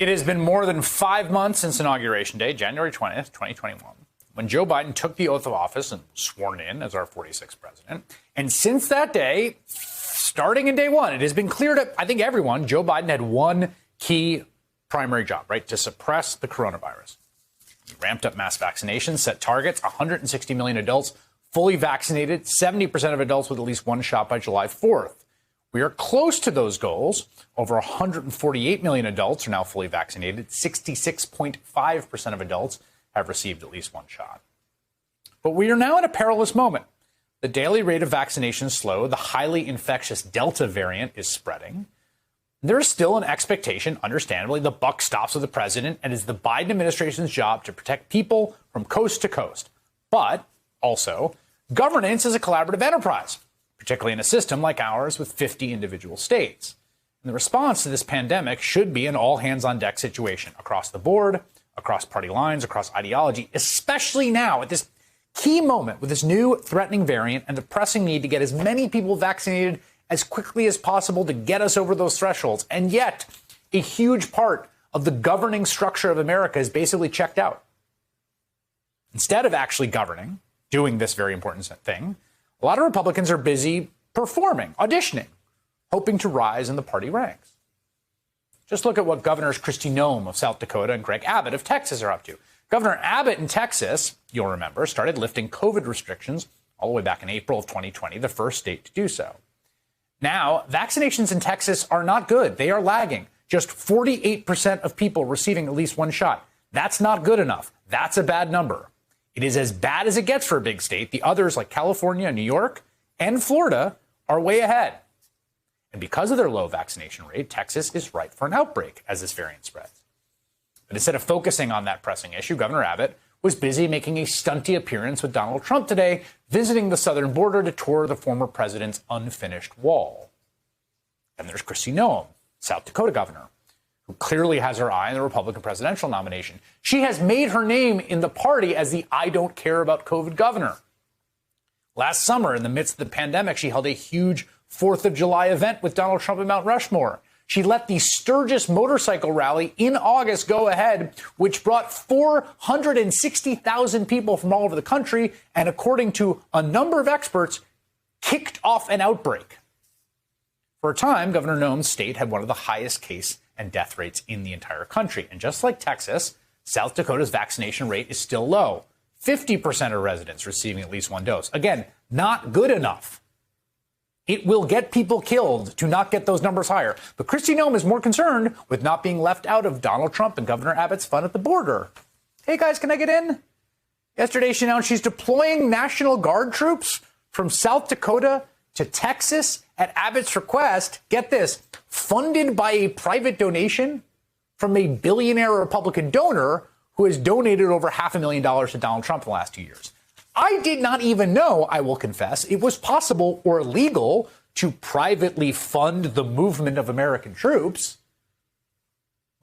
It has been more than 5 months since Inauguration Day, January 20th, 2021, when Joe Biden took the oath of office and was sworn in as our 46th president. And since that day, starting in day one, it has been clear to, I think, everyone, Joe Biden had one key primary job, right, to suppress the coronavirus. He ramped up mass vaccinations, set targets, 160 million adults fully vaccinated, 70% of adults with at least one shot by July 4th. We are close to those goals. Over 148 million adults are now fully vaccinated. 66.5% of adults have received at least one shot. But we are now in a perilous moment. The daily rate of vaccination is slow. The highly infectious Delta variant is spreading. There is still an expectation, understandably, the buck stops with the president, and it's the Biden administration's job to protect people from coast to coast. But also, governance is a collaborative enterprise, particularly in a system like ours with 50 individual states. And the response to this pandemic should be an all-hands-on-deck situation across the board, across party lines, across ideology, especially now at this key moment with this new threatening variant and the pressing need to get as many people vaccinated as quickly as possible to get us over those thresholds. And yet, a huge part of the governing structure of America is basically checked out. Instead of actually governing, doing this very important thing, a lot of Republicans are busy performing, auditioning, hoping to rise in the party ranks. Just look at what Governors Kristi Noem of South Dakota and Greg Abbott of Texas are up to. Governor Abbott in Texas, you'll remember, started lifting COVID restrictions all the way back in April of 2020, the first state to do so. Now, vaccinations in Texas are not good. They are lagging. Just 48% of people receiving at least one shot. That's not good enough. That's a bad number. It is as bad as it gets for a big state. The others, like California, New York, and Florida, are way ahead. And because of their low vaccination rate, Texas is ripe for an outbreak as this variant spreads. But instead of focusing on that pressing issue, Governor Abbott was busy making a stunty appearance with Donald Trump today, visiting the southern border to tour the former president's unfinished wall. And there's Kristi Noem, South Dakota governor, who clearly has her eye on the Republican presidential nomination. She has made her name in the party as the I don't care about COVID governor. Last summer, in the midst of the pandemic, she held a huge 4th of July event with Donald Trump at Mount Rushmore. She let the Sturgis motorcycle rally in August go ahead, which brought 460,000 people from all over the country, and according to a number of experts, kicked off an outbreak. For a time, Governor Noem's state had one of the highest case and death rates in the entire country. And just like Texas, South Dakota's vaccination rate is still low. 50% of residents receiving at least one dose. Again, not good enough. It will get people killed to not get those numbers higher. But Kristi Noem is more concerned with not being left out of Donald Trump and Governor Abbott's fun at the border. Hey, guys, can I get in? Yesterday, she announced she's deploying National Guard troops from South Dakota to Texas at Abbott's request. Get this, funded by a private donation from a billionaire Republican donor who has donated over $500,000 to Donald Trump in the last 2 years. I did not even know, I will confess, it was possible or legal to privately fund the movement of American troops.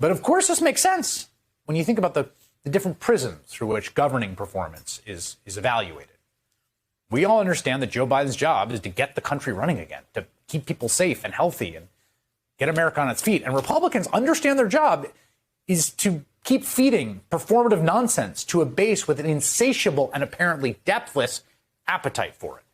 But of course, this makes sense when you think about the different prisms through which governing performance is evaluated. We all understand that Joe Biden's job is to get the country running again, to keep people safe and healthy and get America on its feet. And Republicans understand their job is to keep feeding performative nonsense to a base with an insatiable and apparently depthless appetite for it.